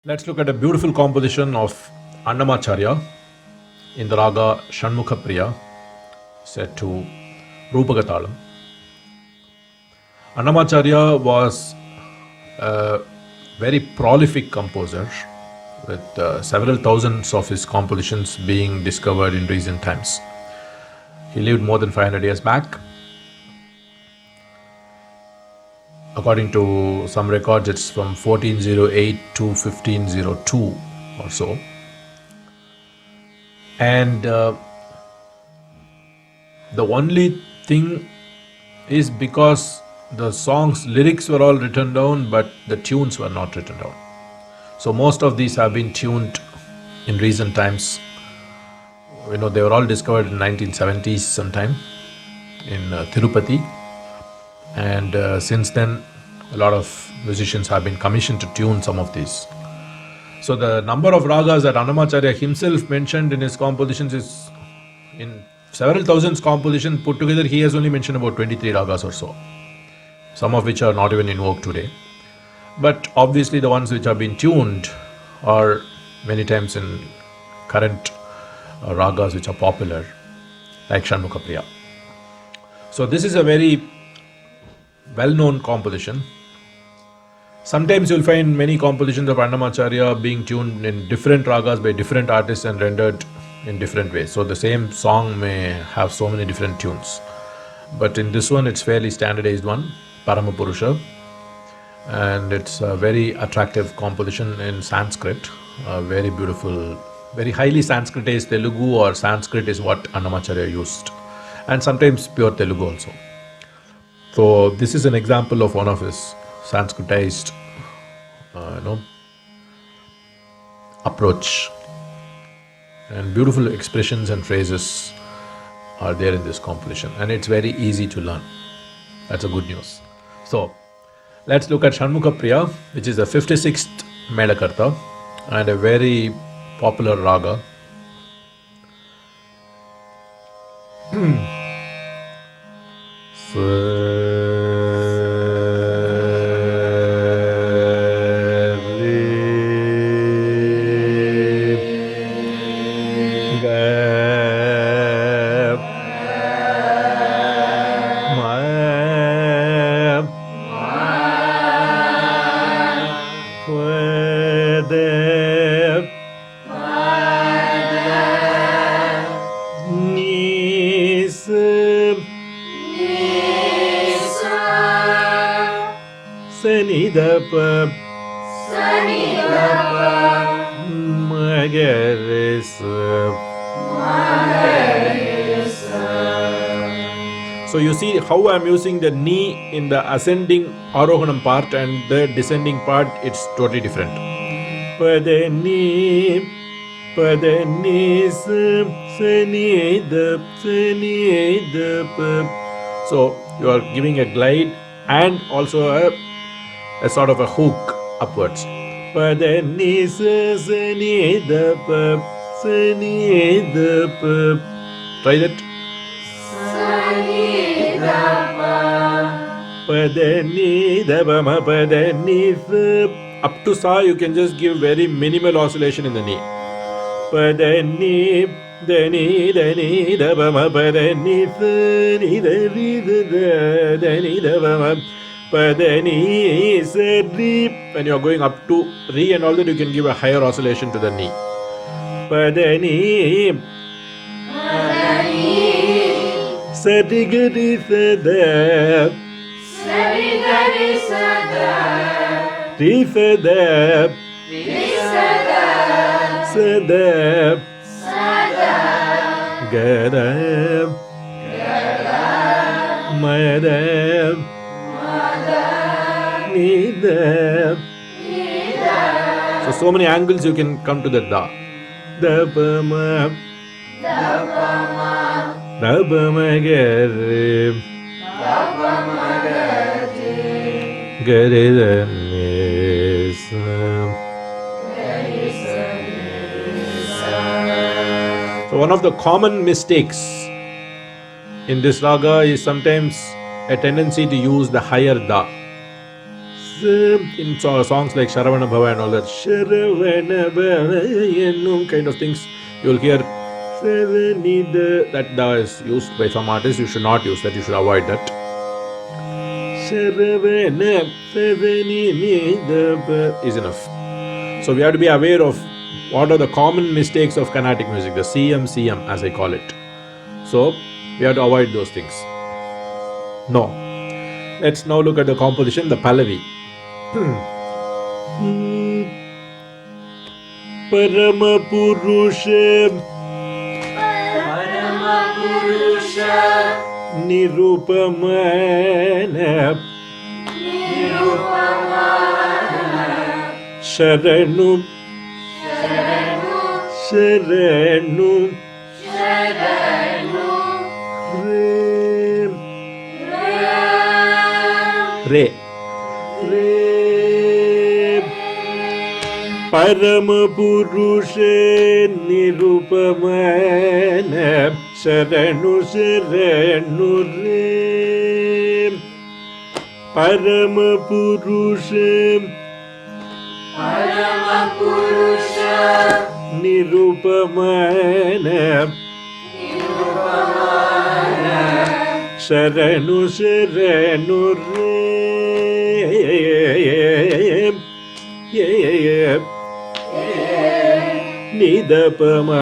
Let's look at a beautiful composition of Annamacharya in the Raga Shanmukhapriya set to Rupagatalam. Annamacharya was a very prolific composer with several thousands of his compositions being discovered in recent times. He lived more than 500 years back. According to some records, it's from 1408 to 1502 or so. And the only thing is because the song's lyrics were all written down, but the tunes were not written down. So most of these have been tuned in recent times. They were all discovered in 1970s sometime in Tirupati. And since then, a lot of musicians have been commissioned to tune some of these. So the number of ragas that Annamacharya himself mentioned in his compositions is, in several thousands compositions put together, he has only mentioned about 23 ragas or so, some of which are not even in vogue today. But obviously the ones which have been tuned are many times in current ragas which are popular, like Shanmukhapriya. So this is a very well-known composition. Sometimes you'll find many compositions of Annamacharya being tuned in different ragas by different artists and rendered in different ways. So the same song may have so many different tunes. But in this one, it's fairly standardized one, Paramapurusha. And it's a very attractive composition in Sanskrit, very beautiful, very highly Sanskritized Telugu, or Sanskrit is what Annamacharya used, and sometimes pure Telugu also. So this is an example of one of his Sanskritized approach, and beautiful expressions and phrases are there in this composition, and it's very easy to learn. That's a good news. So let's look at Shanmukhapriya, which is the 56th Melakarta and a very popular raga. So you see how I am using the knee in the ascending Arohanam part, and the descending part, it's totally different. Padani, padani, sani, so you are giving a glide and also a sort of a hook upwards. Padani, sani, try that. Padani, dabama, padani. Up to sa, you can just give very minimal oscillation in the knee. Padani, dani, dani, dabama, padani, dani, dabama, padani, re. When you are going up to re and all that, you can give a higher oscillation to the knee. Padani, Sadigari Sada, Sadigari Sada, Rifada, Sada, Sada, Gada, Mada, Nida. So many angles you can come to the da. Dabama, Dabama, Dabama Gare, Dabama Gare, Gare So one of the common mistakes in this raga is sometimes a tendency to use the higher da. In songs like Sharavana Bhava and all that, Sharavana Bhava kind of things, you will hear that da is used by some artists. You should not use that, you should avoid that. Is enough. So we have to be aware of what are the common mistakes of Carnatic music, the CM as I call it. So we have to avoid those things. No. Let's now look at the composition, the Pallavi. Paramapurusha Nirupamana Sharanu Re Paramapurusha Nirupamana Sharanu Re Paramapurusha Nirupamana Sharanu Re Nidapama